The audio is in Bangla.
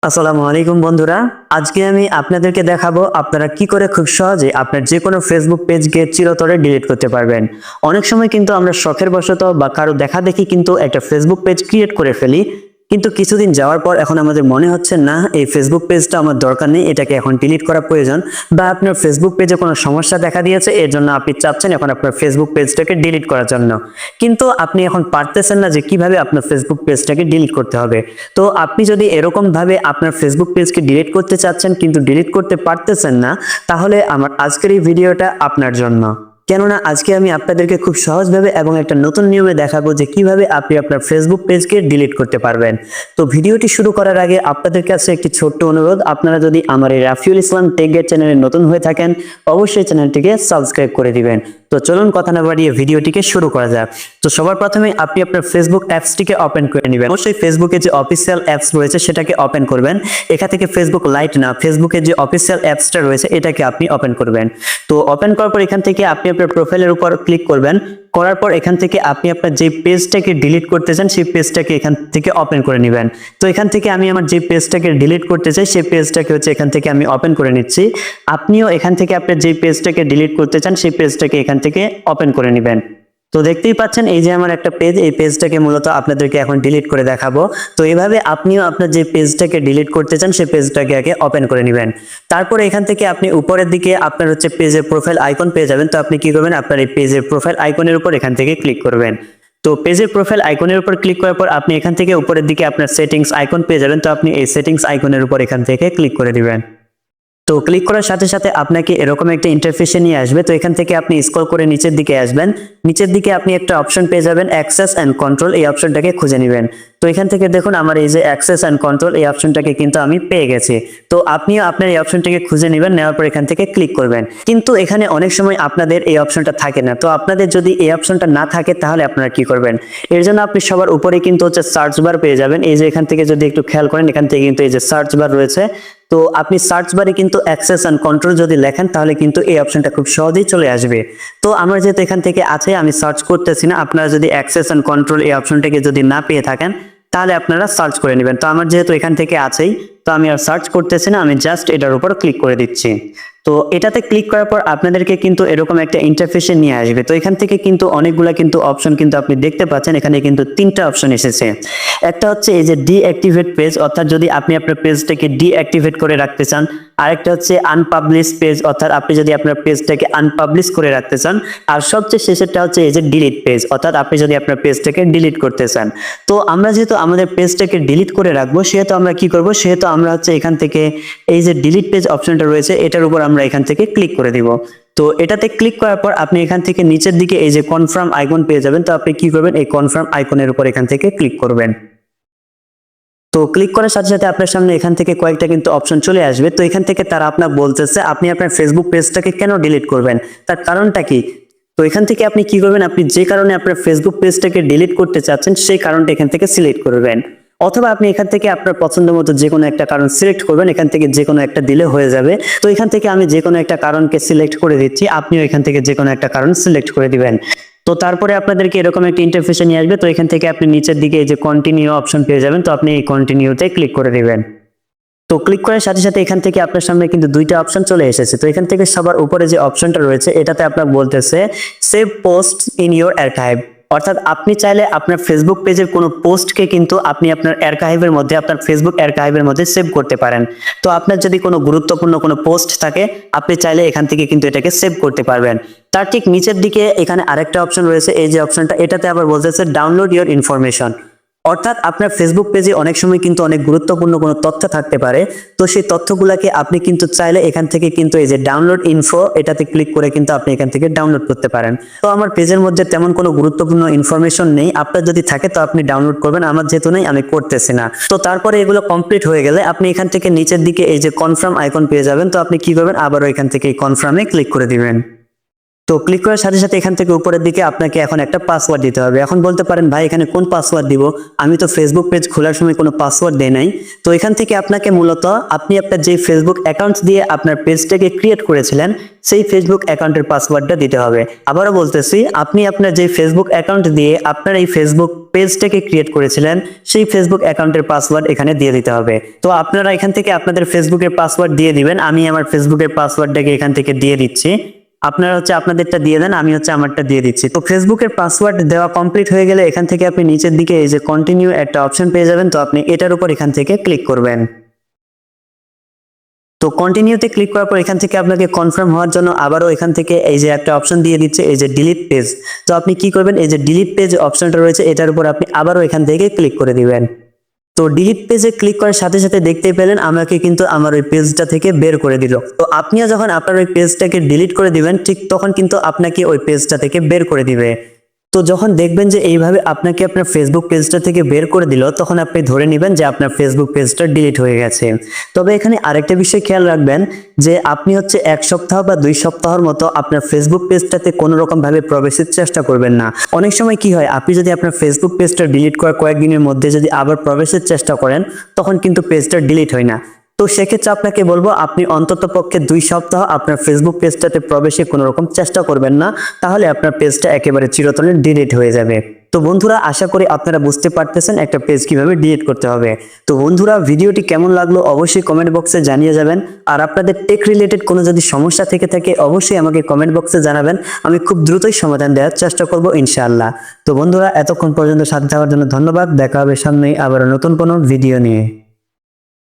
আসসালামু আলাইকুম বন্ধুরা, আজকে আমি আপনাদেরকে দেখাবো আপনারা কি করে খুব সহজে আপনার যে কোনো ফেসবুক পেজকে চিরতরে ডিলিট করতে পারবেন। অনেক সময় কিন্তু আমরা শখের বশত বা কারো দেখা দেখি কিন্তু একটা ফেসবুক পেজ ক্রিয়েট করে ফেলি, কিন্তু কিছুদিন যাওয়ার পর এখন আমাদের মনে হচ্ছে না এই ফেসবুক পেজটা আমার দরকার নেই, এটাকে এখন ডিলিট করা প্রয়োজন। বা আপনার ফেসবুক পেজে কোনো সমস্যা দেখা দিয়েছে, এর জন্য আপনি চাচ্ছেন এখন আপনার ফেসবুক পেজটাকে ডিলিট করার জন্য, কিন্তু আপনি এখন পারতেছেন না যে কিভাবে আপনার ফেসবুক পেজটাকে ডিলিট করতে হবে। তো আপনি যদি এরকম ভাবে আপনার ফেসবুক পেজকে ডিলিট করতে চাচ্ছেন কিন্তু ডিলিট করতে পারতেছেন না, তাহলে আমার আজকের এই ভিডিওটা আপনার জন্য। কেননা আজকে আমি আপনাদেরকে খুব সহজভাবে এবং একটা নতুন নিয়মে দেখাবো যে কিভাবে আপনি আপনার ফেসবুক পেজকে ডিলিট করতে পারবেন। তো ভিডিওটি শুরু করার আগে আপনাদের কাছে একটি ছোট্ট অনুরোধ, আপনারা যদি আমার এই রাফিউল ইসলাম টেক গাইড চ্যানেলে নতুন হয়ে থাকেন অবশ্যই চ্যানেলটিকে সাবস্ক্রাইব করে দিবেন। তো চলুন কথা না বাড়িয়ে ভিডিওটিকে শুরু করা যাক। তো সবার প্রথমে আপনি আপনার ফেসবুক অ্যাপসটিকে ওপেন করে নেবেন। অবশ্যই ফেসবুকে যে অফিসিয়াল অ্যাপস রয়েছে সেটাকে ওপেন করবেন। এখান থেকে ফেসবুক লাইট না, ফেসবুকের যে অফিসিয়াল অ্যাপসটা রয়েছে এটাকে আপনি ওপেন করবেন। তো ওপেন করার পর এখান থেকে আপনি আপনার প্রোফাইলের উপর ক্লিক করবেন। করার পর এখান থেকে আপনি আপনার যে পেজটাকে ডিলিট করতে চান সেই পেজটাকে এখান থেকে ওপেন করে নেবেন। তো এখান থেকে আমি আমার যে পেজটাকে ডিলিট করতে চাই সেই পেজটাকে এখান থেকে আমি ওপেন করে নিচ্ছি। আপনিও এখান থেকে আপনার যে পেজটাকে ডিলিট করতে চান সেই পেজটাকে এখান থেকে ওপেন করে নেবেন। তো দেখতেই পাচ্ছেন এই যে আমার একটা পেজ, এই পেজটাকে মূলত আপনাদেরকে এখন ডিলিট করে দেখাবো। তো এইভাবে আপনিও আপনার যে পেজটাকে ডিলিট করতে চান সেই পেজটাকে আগে ওপেন করে নেবেন। তারপরে এখান থেকে আপনি উপরের দিকে আপনার পেজের প্রোফাইল আইকন পেয়ে যাবেন। তো আপনি কি করবেন, আপনার এই পেজের প্রোফাইল আইকনের উপর এখান থেকে ক্লিক করবেন। তো পেজের প্রোফাইল আইকনের উপর ক্লিক করার পর আপনি এখান থেকে উপরের দিকে আপনার সেটিংস আইকন পেয়ে যাবেন। তো আপনি এই সেটিংস আইকনের উপর এখান থেকে ক্লিক করে দিবেন। তো ক্লিক করার সাথে সাথে আপনাকে এরকম একটা ইন্টারফেসে নিয়ে আসবে। তো এখান থেকে আপনি স্ক্রল করে নিচের দিকে আসবেন। নিচের দিকে আপনি একটা অপশন পেয়ে যাবেন অ্যাক্সেস এন্ড কন্ট্রোল, এই অপশনটাকে খুঁজে নেবেন। তো এখান থেকে দেখুন আমার এই যে অ্যাক্সেস এন্ড কন্ট্রোল এই অপশনটাকে কিন্তু আমি পেয়ে গেছি। তো আপনিও আপনার এই অপশনটাকে খুঁজে নেবেন, নেওয়ার পর এখান থেকে ক্লিক করবেন। কিন্তু এখানে অনেক সময় আপনাদের এই অপশনটা থাকে না। তো আপনাদের যদি এই অপশনটা না থাকে তাহলে আপনারা কি করবেন, এর জন্য আপনি সবার উপরে কিন্তু সার্চ বার পেয়ে যাবেন। এই যে এখান থেকে যদি একটু খেয়াল করেন এখান থেকে কিন্তু এই যে সার্চ বার রয়েছে। তো আপনি সার্চ বারে কিন্তু অ্যাক্সেস এন্ড কন্ট্রোল যদি লেখেন তাহলে কিন্তু এই অপশনটা খুব সহজেই চলে আসবে। তো আমার যেহেতু এখান থেকে আছে আমি সার্চ করতেছি না, আপনারা যদি অ্যাক্সেস এন্ড কন্ট্রোল এই অপশনটাকে যদি না পেয়ে থাকেন তাহলে আপনারা সার্চ করে নেবেন। তো আমার যেহেতু এখান থেকে আছেই, তো আমি আর সার্চ করতেছি না, আমি জাস্ট এটার উপর ক্লিক করে দিচ্ছি। তো এটাতে ক্লিক করার পর আপনাদেরকে কিন্তু এরকম একটা ইন্টারফেসে নিয়ে আসবে। তো এখান থেকে কিন্তু অনেকগুলা কিন্তু অপশন কিন্তু আপনি দেখতে পাচ্ছেন, এখানে কিন্তু তিনটা অপশন এসেছে। একটা হচ্ছে এই যে ডিঅ্যাক্টিভেট পেজ, অর্থাৎ যদি আপনি আপনার পেজটাকে ডিঅ্যাক্টিভেট করে রাখতে চান। আরেকটা হচ্ছে আনপাবলিশ পেজ, অর্থাৎ আপনি যদি আপনার পেজটাকে আনপাবলিশ করে রাখতে চান। আর সবচেয়ে শেষেরটা হচ্ছে এই যে ডিলিট পেজ, অর্থাৎ আপনি যদি আপনার পেজটাকে ডিলিট করতে চান। তো আমরা যেহেতু আমাদের পেজটাকে ডিলিট করে রাখবো সেহেতু আমরা কি করব, সেহেতু আমরা এখান থেকে এই যে ডিলিট পেজ অপশনটা রয়েছে এটার উপর আমরা এখান থেকে ক্লিক করে দিব। তো এটাতে ক্লিক করার পর আপনি এখান থেকে নিচের দিকে এই যে কনফার্ম আইকন পেয়ে যাবেন। তো আপনি কি করবেন, এই কনফার্ম আইকনের উপর এখান থেকে ক্লিক করবেন। তো ক্লিক করার সাথে সাথে আপনার সামনে এখান থেকে কয়েকটা কিন্তু অপশন চলে আসবে। তো এখান থেকে তারা আপনাকে বলতেছে আপনি আপনার ফেসবুক পেজটাকে কেন ডিলিট করবেন, তার কারণটা কি। তো এখান থেকে আপনি কি করবেন, আপনি যে কারণে আপনার ফেসবুক পেজটাকে ডিলিট করতে চাচ্ছেন সেই কারণটা এখান থেকে সিলেক্ট করবেন, অথবা আপনি এখান থেকে আপনার পছন্দ মতো যে কোনো একটা কারণ সিলেক্ট করবেন, এখান থেকে যে কোনো একটা দিলে হয়ে যাবে। তো এখান থেকে আমি যে কোনো একটা কারণকে সিলেক্ট করে দিচ্ছি, আপনিও এখান থেকে যে কোনো একটা কারণ সিলেক্ট করে দিবেন। তো তারপরে আপনাদেরকে এরকম একটা ইন্টারফেসে নিয়ে আসবে। তো এখান থেকে আপনি নিচের দিকে এই যে কন্টিনিউ অপশন পেয়ে যাবেন। তো আপনি এই কন্টিনিউতে ক্লিক করে দিবেন। তো ক্লিক করার সাথে সাথে এখান থেকে আপনার সামনে কিন্তু দুইটা অপশন চলে এসেছে। তো এখান থেকে সবার উপরে যে অপশনটা রয়েছে এটাতে আপনার বলতেছে save post in your archive, অর্থাৎ আপনি চাইলে আপনার ফেসবুক পেজের কোনো পোস্টকে কিন্তু আপনি আপনার আর্কাইভের মধ্যে, আপনার ফেসবুক আর্কাইভের মধ্যে সেভ করতে পারেন। তো আপনার যদি কোনো গুরুত্বপূর্ণ কোনো পোস্ট থাকে আপনি চাইলে এখান থেকে কিন্তু এটাকে সেভ করতে পারবেন। তার ঠিক নিচের দিকে এখানে আরেকটা অপশন রয়েছে, এই যে অপশনটা এটাতে আবার বলতেছে ডাউনলোড ইওর ইনফরমেশন, অর্থাৎ আপনার ফেসবুক পেজে অনেক সময় কিন্তু অনেক গুরুত্বপূর্ণ কোনো তথ্য থাকতে পারে। তো সেই তথ্যগুলোকে আপনি কিন্তু চাইলে এখান থেকে কিন্তু এই যে ডাউনলোড ইনফো এটাতে ক্লিক করে কিন্তু আপনি এখান থেকে ডাউনলোড করতে পারেন। তো আমার পেজের মধ্যে তেমন কোনো গুরুত্বপূর্ণ ইনফরমেশন নেই, আপনার যদি থাকে তো আপনি ডাউনলোড করবেন, আমার যেহেতু নেই আমি করতেছি না। তো তারপরে এগুলো কমপ্লিট হয়ে গেলে আপনি এখান থেকে নিচের দিকে এই যে কনফার্ম আইকন পেয়ে যাবেন। তো আপনি কি করবেন, আবারও এখান থেকে এই কনফার্মে ক্লিক করে দিবেন। তো ক্লিক করার সাথে সাথে এখান থেকে উপরের দিকে আপনাকে এখন একটা পাসওয়ার্ড দিতে হবে। এখন বলতে পারেন ভাই এখানে কোন পাসওয়ার্ড দিব, আমি তো ফেসবুক পেজ খোলার সময় কোনো পাসওয়ার্ড দেই নাই। তো এখান থেকে আপনাকে মূলত আপনি আপনার যে ফেসবুক অ্যাকাউন্ট দিয়ে আপনার পেজটাকে ক্রিয়েট করেছিলেন সেই ফেসবুক অ্যাকাউন্টের পাসওয়ার্ডটা দিতে হবে। আবারও বলতেছি, আপনি আপনার যে ফেসবুক অ্যাকাউন্ট দিয়ে আপনার এই ফেসবুক পেজটাকে ক্রিয়েট করেছিলেন সেই ফেসবুক অ্যাকাউন্টের পাসওয়ার্ড এখানে দিয়ে দিতে হবে। তো আপনারা এখান থেকে আপনাদের ফেসবুকের পাসওয়ার্ড দিয়ে দিবেন। আমি আমার ফেসবুকের পাসওয়ার্ডটাকে এখান থেকে দিয়ে দিচ্ছি। আপনারা আপনাদেরটা দিয়ে দেন, আমি আমারটা দিয়ে দিচ্ছি। তো ফেসবুকের পাসওয়ার্ড দেওয়া কমপ্লিট হয়ে গেলে এখান থেকে আপনি নিচের দিকে এই যে কন্টিনিউ একটা অপশন পেয়ে যাবেন। তো আপনি এটার উপর এখান থেকে ক্লিক করবেন। তো কন্টিনিউতে ক্লিক করার পর এখান থেকে আপনাকে কনফার্ম হওয়ার জন্য আবারও এখান থেকে এই যে একটা অপশন দিয়ে দিচ্ছে, এই যে ডিলিট পেজ। তো আপনি কি করবেন, এই যে ডিলিট পেজ অপশনটা রয়েছে এটার উপর আপনি আবারও এখান থেকে ক্লিক করে দিবেন। তো ডিলিট পেজে ক্লিক করার সাথে সাথে দেখতেই পেলেন আমাকে কিন্তু আমার ওই পেজটা থেকে বের করে দিল। তো আপনিও যখন আপনার ওই পেজটাকে ডিলিট করে দিবেন ঠিক তখন কিন্তু আপনাকে ওই পেজটা থেকে বের করে দিবে। তো যখন দেখবেন যে এইভাবে আপনাকে আপনার ফেসবুক পেজটা থেকে বের করে দিল তখন আপনি ধরে নেবেন যে আপনার ফেসবুক পেজটা ডিলিট হয়ে গেছে। তবে এখানে আরেকটা বিষয় খেয়াল রাখবেন যে আপনি 1 সপ্তাহ বা 2 সপ্তাহের মতো আপনার ফেসবুক পেজটাতে কোনো রকম ভাবে প্রবেশের চেষ্টা করবেন না। অনেক সময় কি হয়, আপনি যদি আপনার ফেসবুক পেজটা ডিলিট করার কয়েকদিনের মধ্যে যদি আবার প্রবেশের চেষ্টা করেন তখন কিন্তু পেজটা ডিলিট হয় না। তো সেক্ষেত্রে আপনাকে বলবো আপনি অন্তত পক্ষে 2 সপ্তাহ আপনার ফেসবুক পেজটাতে প্রবেশে কোনো রকম চেষ্টা করবেন না, তাহলে আপনার পেজটা একেবারে চিরতরে ডিলিট হয়ে যাবে। তো বন্ধুরা, আশা করি আপনারা বুঝতে পারতেছেন একটা পেজ কিভাবে ডিলিট করতে হবে। তো বন্ধুরা, ভিডিওটি কেমন লাগলো অবশ্যই কমেন্ট বক্সে জানিয়ে যাবেন। আর আপনাদের টেক রিলেটেড কোনো যদি সমস্যা থেকে থাকে অবশ্যই আমাকে কমেন্ট বক্সে জানাবেন, আমি খুব দ্রুতই সমাধান দেওয়ার চেষ্টা করব ইনশাআল্লাহ। তো বন্ধুরা, এতক্ষণ পর্যন্ত সাথে থাকার জন্য ধন্যবাদ। দেখা হবে সামনে আবার নতুন কোনো ভিডিও নিয়ে।